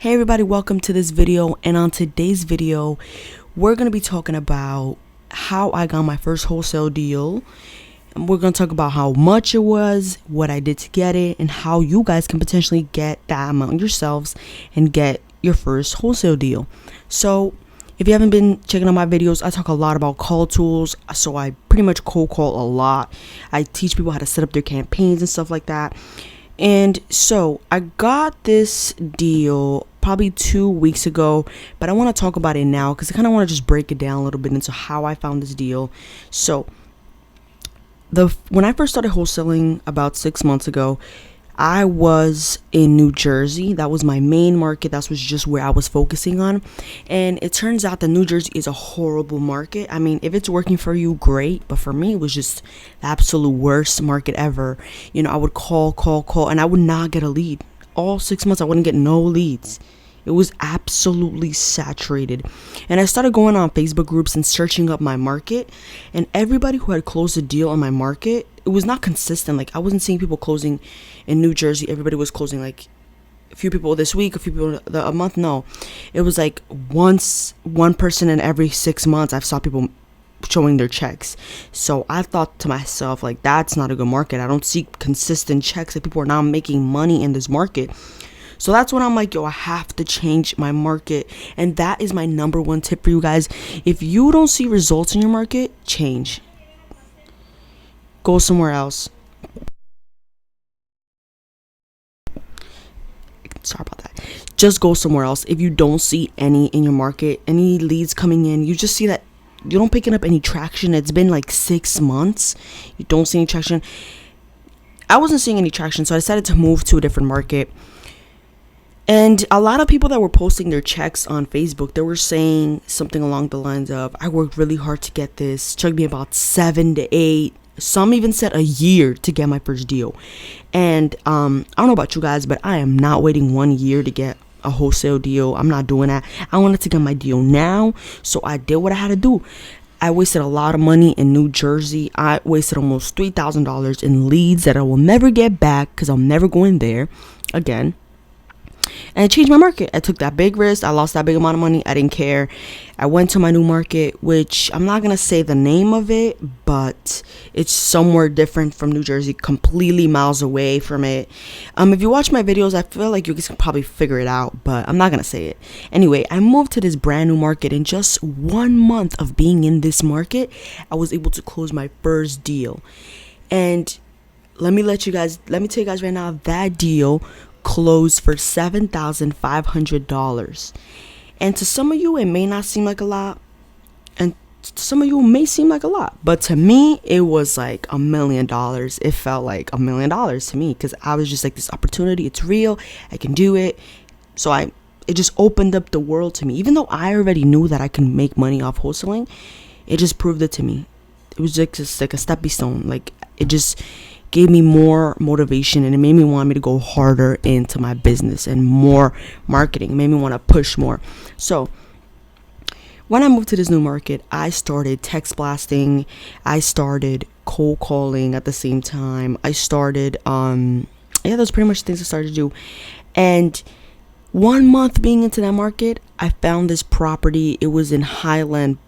Hey everybody, welcome to this video. And on today's video, we're going to be talking about how I got my first wholesale deal. And we're going to talk about how much it was, what I did to get it, and how you guys can potentially get that amount yourselves and get your first wholesale deal. So if you haven't been checking out my videos, I talk a lot about call tools. So I pretty much cold call a lot. I teach people how to set up their campaigns and stuff like that. And so I got this deal probably 2 weeks ago, but I want to talk about it now because I kind of want to just break it down a little bit into how I found this deal. So when I first started wholesaling about 6 months ago, I was in New Jersey. That was my main market. That was just where I was focusing on. And it turns out that New Jersey is a horrible market. I mean, if it's working for you, great. But for me, it was just the absolute worst market ever. You know, I would call, and I would not get a lead. All 6 months, I wouldn't get no leads. It was absolutely saturated. And I started going on Facebook groups and searching up my market. And everybody who had closed a deal on my market, it was not consistent. Like, I wasn't seeing people closing in New Jersey. Everybody was closing like a few people this week, a few people a month. No, it was like one person in every 6 months I saw people showing their checks. So I thought to myself, like, that's not a good market. I don't see consistent checks. Like, people are not making money in this market. So that's when I'm like, yo, I have to change my market. And that is my number one tip for you guys. If you don't see results in your market, change. Go somewhere else. Sorry about that. Just go somewhere else. If you don't see any in your market, any leads coming in, you just see that you don't picking up any traction. It's been like 6 months. You don't see any traction. I wasn't seeing any traction, so I decided to move to a different market. And a lot of people that were posting their checks on Facebook, they were saying something along the lines of, I worked really hard to get this. It took me about 7 to 8. Some even said a year to get my first deal. And I don't know about you guys, but I am not waiting 1 year to get a wholesale deal. I'm not doing that. I wanted to get my deal now. So I did what I had to do. I wasted a lot of money in New Jersey. I wasted almost $3,000 in leads that I will never get back because I'm never going there again. And it changed my market. I took that big risk. I lost that big amount of money. I didn't care. I went to my new market, which I'm not going to say the name of it, but it's somewhere different from New Jersey, completely miles away from it. If you watch my videos, I feel like you guys can probably figure it out, but I'm not going to say it. Anyway, I moved to this brand new market. In just 1 month of being in this market, I was able to close my first deal. And let me tell you guys right now, that deal closed for $7,500. And to some of you, it may not seem like a lot, and to some of you, it may seem like a lot, but to me, it was like $1 million. It felt like $1 million to me because I was just like, this opportunity, it's real, I can do it. So it just opened up the world to me. Even though I already knew that I can make money off wholesaling, it just proved it to me. It was just like a stepping stone. Like, it just gave me more motivation, and it made me want me to go harder into my business and more marketing. It made me want to push more. So when I moved to this new market, I started text blasting. I started cold calling at the same time. I started those pretty much things I started to do. And 1 month being into that market, I found this property. It was in Highland.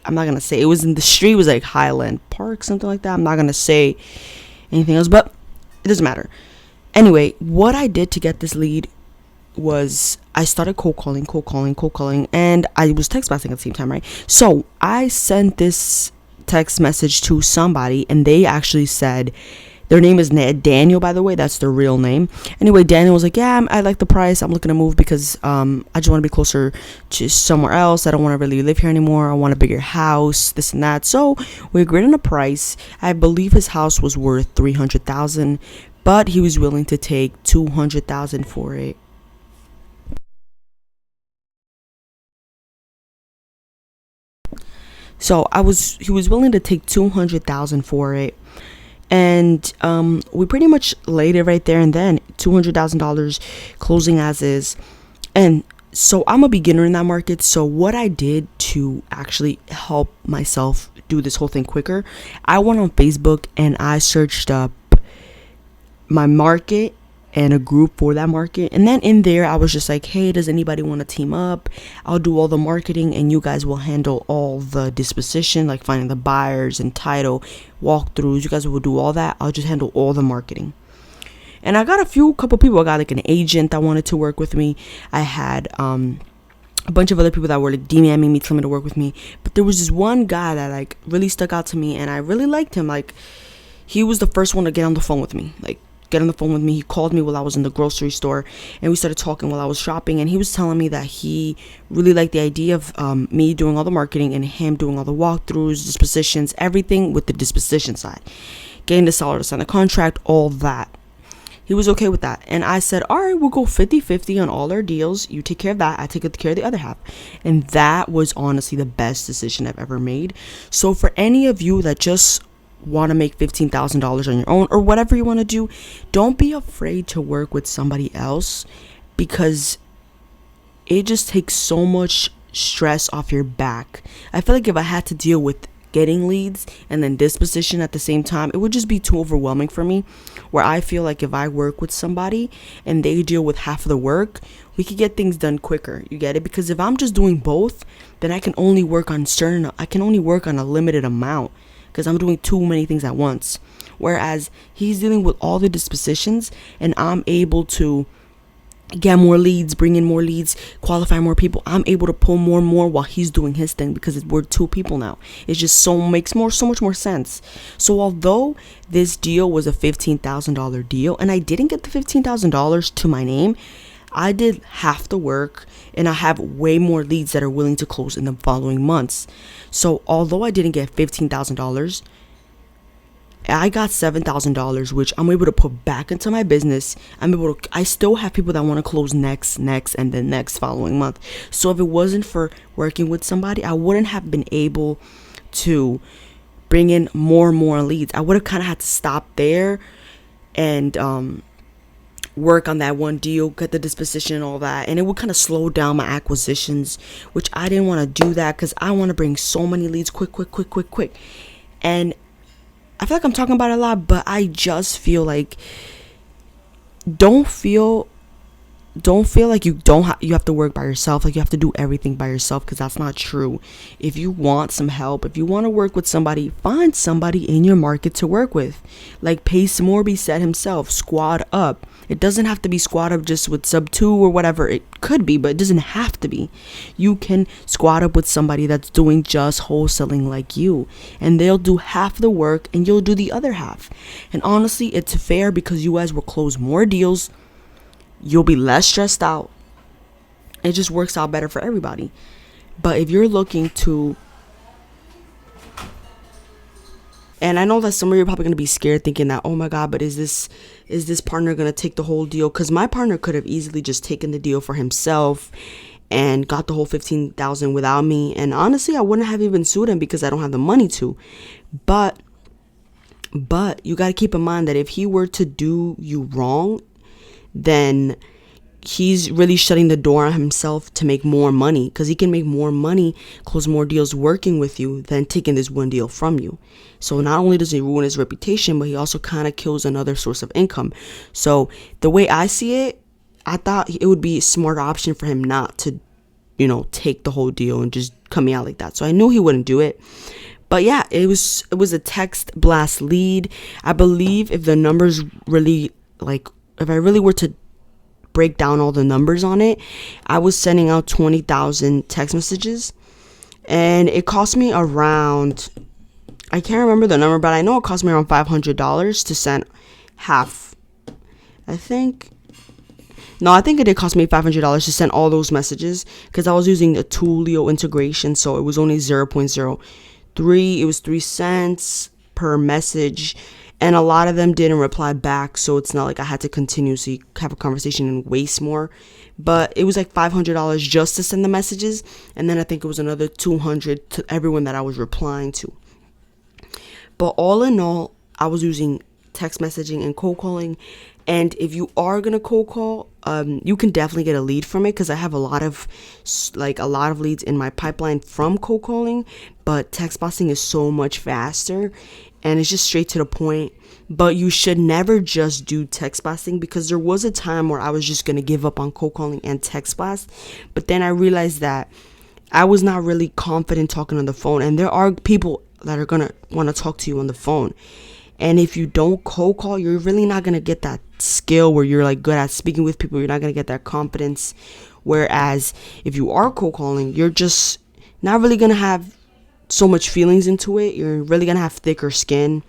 I'm not gonna say it was in the street. It was like Highland Park, something like that. I'm not gonna say anything else, but it doesn't matter. Anyway, what I did to get this lead was I started cold calling, and I was text blasting at the same time, right? So I sent this text message to somebody, and they actually said, their name is Daniel, by the way. That's their real name. Anyway, Daniel was like, yeah, I like the price. I'm looking to move because I just want to be closer to somewhere else. I don't want to really live here anymore. I want a bigger house, this and that. So we agreed on a price. I believe his house was worth $300,000, but he was willing to take $200,000 for it. So he was willing to take $200,000 for it. And we pretty much laid it right there and then, $200,000 closing as is. And so I'm a beginner in that market. So what I did to actually help myself do this whole thing quicker, I went on Facebook and I searched up my market and a group for that market. And then in there, I was just like, hey, does anybody want to team up? I'll do all the marketing and you guys will handle all the disposition, like finding the buyers and title walkthroughs. You guys will do all that. I'll just handle all the marketing. And I got couple people. I got like an agent that wanted to work with me. I had a bunch of other people that were like DMing me, telling me to work with me. But there was this one guy that like really stuck out to me, and I really liked him. Like, he was the first one to get on the phone with me. He called me while I was in the grocery store, and we started talking while I was shopping. And he was telling me that he really liked the idea of me doing all the marketing and him doing all the walkthroughs, dispositions, everything with the disposition side, getting the seller to sign the contract, all that. He was okay with that. And I said, all right, we'll go 50-50 on all our deals. You take care of that. I take care of the other half. And that was honestly the best decision I've ever made. So for any of you that just want to make $15,000 on your own or whatever you want to do, don't be afraid to work with somebody else, because it just takes so much stress off your back. I feel like if I had to deal with getting leads and then disposition at the same time, it would just be too overwhelming for me, where I feel like if I work with somebody and they deal with half of the work, we could get things done quicker. You get it? Because if I'm just doing both, then I can only work on a limited amount, because I'm doing too many things at once. Whereas he's dealing with all the dispositions, and I'm able to get more leads, bring in more leads, qualify more people. I'm able to pull more and more while he's doing his thing, because we're two people now. It just so much more sense. So although this deal was a $15,000 deal, and I didn't get the $15,000 to my name, I did half the work, and I have way more leads that are willing to close in the following months. So although I didn't get $15,000, I got $7,000, which I'm able to put back into my business. I still have people that want to close next, and the next following month. So if it wasn't for working with somebody, I wouldn't have been able to bring in more and more leads. I would have kind of had to stop there and work on that one deal, get the disposition and all that. And it would kind of slow down my acquisitions, which I didn't want to do that, because I want to bring so many leads quick. And I feel like I'm talking about it a lot, but I just feel like don't feel like you have to work by yourself, like you have to do everything by yourself, because that's not true. If you want some help, if you want to work with somebody, find somebody in your market to work with. Like Pace Morby said himself, squad up. It doesn't have to be squad up just with sub 2 or whatever. It could be, but it doesn't have to be. You can squad up with somebody that's doing just wholesaling like you, and they'll do half the work and you'll do the other half. And honestly, it's fair, because you guys will close more deals. You'll be less stressed out. It just works out better for everybody. But if you're looking to, and I know that some of you are probably going to be scared, thinking that, oh my God, but is this partner going to take the whole deal? Because my partner could have easily just taken the deal for himself and got the whole $15,000 without me. And honestly, I wouldn't have even sued him, because I don't have the money to. But you got to keep in mind that if he were to do you wrong, then he's really shutting the door on himself to make more money, because he can make more money, close more deals working with you than taking this one deal from you. So not only does he ruin his reputation, but he also kind of kills another source of income. So the way I see it, I thought it would be a smart option for him not to, take the whole deal and just cut me out like that. So I knew he wouldn't do it. But yeah, it was a text blast lead. I believe if the numbers really, if I really were to break down all the numbers on it, I was sending out 20,000 text messages, and it cost me around, I can't remember the number, but I know it cost me around $500 to send half. I think it did cost me $500 to send all those messages, because I was using the Tulio integration, so it was only 0.03. It was 3 cents per message. And a lot of them didn't reply back, so it's not like I had to continuously have a conversation and waste more. But it was like $500 just to send the messages, and then I think it was another $200 to everyone that I was replying to. But all in all, I was using text messaging and cold calling. And if you are gonna cold call, you can definitely get a lead from it, because I have a lot of leads in my pipeline from cold calling. But text blasting is so much faster, and it's just straight to the point. But you should never just do text blasting, because there was a time where I was just going to give up on cold calling and text blast. But then I realized that I was not really confident talking on the phone. And there are people that are going to want to talk to you on the phone. And if you don't cold call, you're really not going to get that skill where you're like good at speaking with people. You're not going to get that confidence. Whereas if you are cold calling, you're just not really going to have so much feelings into it. You're really going to have thicker skin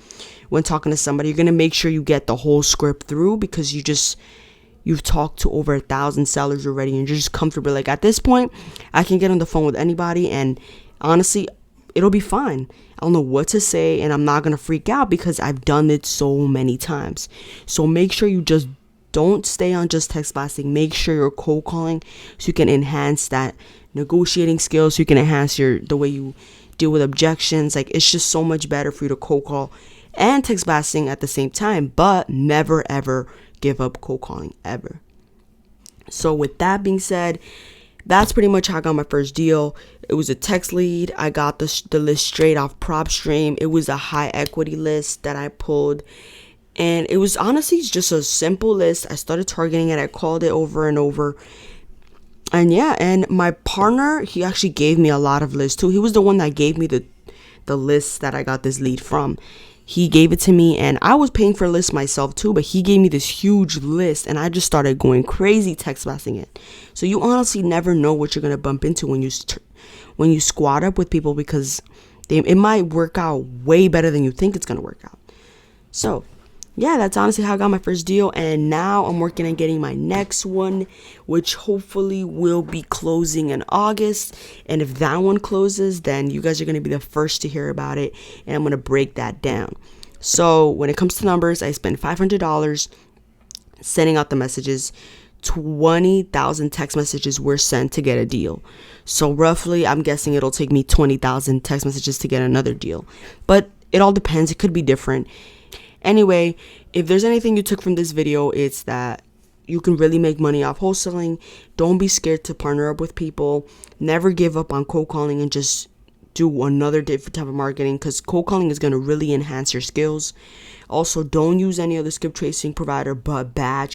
when talking to somebody. You're going to make sure you get the whole script through, because you've talked to over 1,000 sellers already, and you're just comfortable. Like, at this point, I can get on the phone with anybody, and honestly, it'll be fine. I don't know what to say, and I'm not going to freak out because I've done it so many times. So make sure you just don't stay on just text blasting. Make sure you're cold calling so you can enhance that negotiating skills, so you can enhance the way you deal with objections. Like, it's just so much better for you to cold call and text blasting at the same time. But never ever give up cold calling, ever. So with that being said, that's pretty much how I got my first deal. It was a text lead. I got the list straight off PropStream. It was a high equity list that I pulled, and it was honestly just a simple list. I started targeting it. I called it over and over. And yeah, and my partner, he actually gave me a lot of lists too. He was the one that gave me the list that I got this lead from. He gave it to me, and I was paying for a list myself too, but he gave me this huge list, and I just started going crazy text blasting it. So you honestly never know what you're going to bump into when you squat up with people, because it might work out way better than you think it's going to work out. So yeah, that's honestly how I got my first deal, and now I'm working on getting my next one, which hopefully will be closing in August. And if that one closes, then you guys are going to be the first to hear about it, and I'm going to break that down. So when it comes to numbers, I spent $500 sending out the messages. 20,000 text messages were sent to get a deal. So roughly, I'm guessing it'll take me 20,000 text messages to get another deal, but it all depends. It could be different. Anyway, if there's anything you took from this video, it's that you can really make money off wholesaling. Don't be scared to partner up with people. Never give up on cold calling, and just do another different type of marketing, because cold calling is going to really enhance your skills. Also, don't use any other skip tracing provider but Batch.